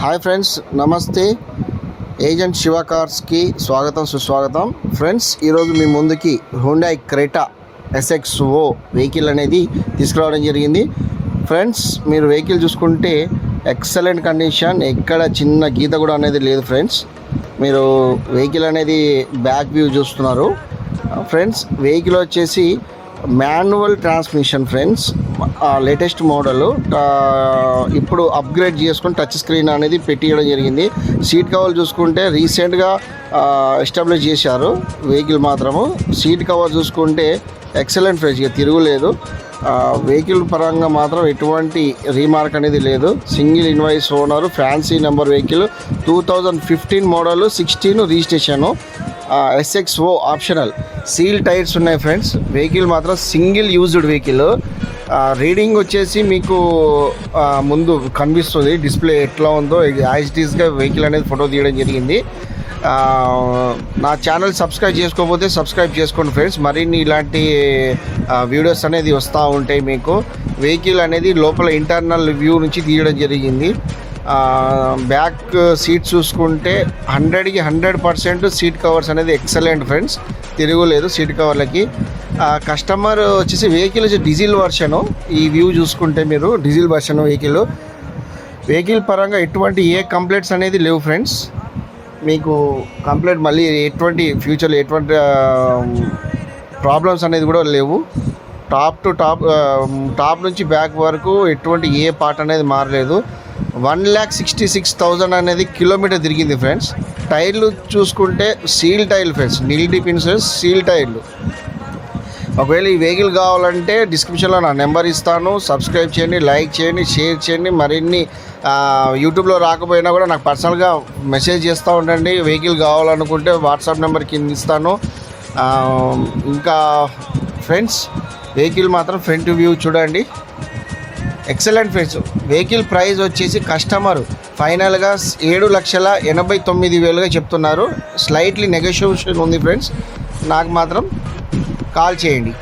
Hi friends, నమస్తే. Agent Shiva కార్స్కి స్వాగతం సుస్వాగతం. ఫ్రెండ్స్, ఈరోజు మీ ముందుకి హ్యుండాయ్ క్రెటా SXO వెహికల్ అనేది తీసుకురావడం జరిగింది. ఫ్రెండ్స్, మీరు వెహికల్ చూసుకుంటే ఎక్సలెంట్ కండిషన్, ఎక్కడ చిన్న గీత కూడా అనేది లేదు. ఫ్రెండ్స్, మీరు వెహికల్ అనేది బ్యాక్ వ్యూ చూస్తున్నారు. ఫ్రెండ్స్, వెహికల్ వచ్చేసి manual transmission. Friends, latest model ఇప్పుడు అప్గ్రేడ్ చేసుకుని టచ్ స్క్రీన్ అనేది పెట్టియడం జరిగింది. సీట్ కవర్ చూసుకుంటే రీసెంట్గా ఎస్టాబ్లిష్ చేశారు. వెహికల్ మాత్రము సీట్ కవర్ చూసుకుంటే ఎక్సలెంట్ ఫ్రెష్, ఇక తిరుగులేదు. వెహికల్ పరంగా మాత్రం ఎటువంటి రీమార్క్ అనేది లేదు. Single invoice owner, fancy number vehicle, 2015 model, 16 registration, SXO optional. Seal tyres ఉన్నాయి. ఫ్రెండ్స్, వెహికల్ మాత్రం సింగిల్ యూజ్డ్ వెహికల్. రీడింగ్ వచ్చేసి మీకు ముందు కనిపిస్తుంది, డిస్ప్లే ఎట్లా ఉందో యాజ్ ఇట్ ఈస్గా వెహికల్ అనేది ఫోటో తీయడం జరిగింది. నా ఛానల్ సబ్స్క్రైబ్ చేసుకోకపోతే సబ్స్క్రైబ్ చేసుకోండి ఫ్రెండ్స్. మరిన్ని ఇలాంటి వీడియోస్ అనేది వస్తూ ఉంటాయి మీకు. వెహికల్ అనేది లోపల ఇంటర్నల్ వ్యూ నుంచి తీయడం జరిగింది. బ్యాక్ సీట్ చూసుకుంటే 100కి 100% సీట్ కవర్స్ అనేది ఎక్సలెంట్ ఫ్రెండ్స్, తిరుగులేదు సీట్ కవర్లకి. కస్టమర్ వచ్చేసి వెహికల్ వచ్చి డీజిల్ వర్షను. ఈ వ్యూ చూసుకుంటే మీరు డీజిల్ వర్షన్ వెహికల్ పరంగా ఎటువంటి ఏ కంప్లైంట్స్ అనేది లేవు ఫ్రెండ్స్. మీకు కంప్లైంట్ మళ్ళీ ఎటువంటి ఫ్యూచర్లో ఎటువంటి ప్రాబ్లమ్స్ అనేది కూడా లేవు. టాప్ టు టాప్ నుంచి బ్యాక్ వరకు ఎటువంటి ఏ పార్ట్ అనేది మారలేదు. 1,66,000 అనేది కిలోమీటర్ తిరిగింది ఫ్రెండ్స్. టైర్లు చూసుకుంటే సీల్ టైర్లు ఫ్రెండ్స్, నిల్ డీప్ ఇన్సూరెన్స్ సీల్ టైర్లు. ఒకవేళ ఈ వెహికల్ కావాలంటే డిస్క్రిప్షన్లో నా నెంబర్ ఇస్తాను. సబ్స్క్రైబ్ చేయండి, లైక్ చేయండి, షేర్ చేయండి. మరిన్ని యూట్యూబ్లో రాకపోయినా కూడా నాకు పర్సనల్గా మెసేజ్ చేస్తూ ఉండండి. వెహికల్ కావాలనుకుంటే వాట్సాప్ నెంబర్ కింద ఇస్తాను. ఇంకా ఫ్రెండ్స్, వెహికల్ మాత్రం ఫ్రంట్ వ్యూ చూడండి, ఎక్సలెంట్ ఫ్రెండ్స్. వెహికల్ ప్రైస్ వచ్చేసి కస్టమర్ ఫైనల్గా 7,89,000 చెప్తున్నారు. స్లైట్లీ నెగోషియేషన్ ఉంది ఫ్రెండ్స్. నాకు మాత్రం కాల్ చేయండి.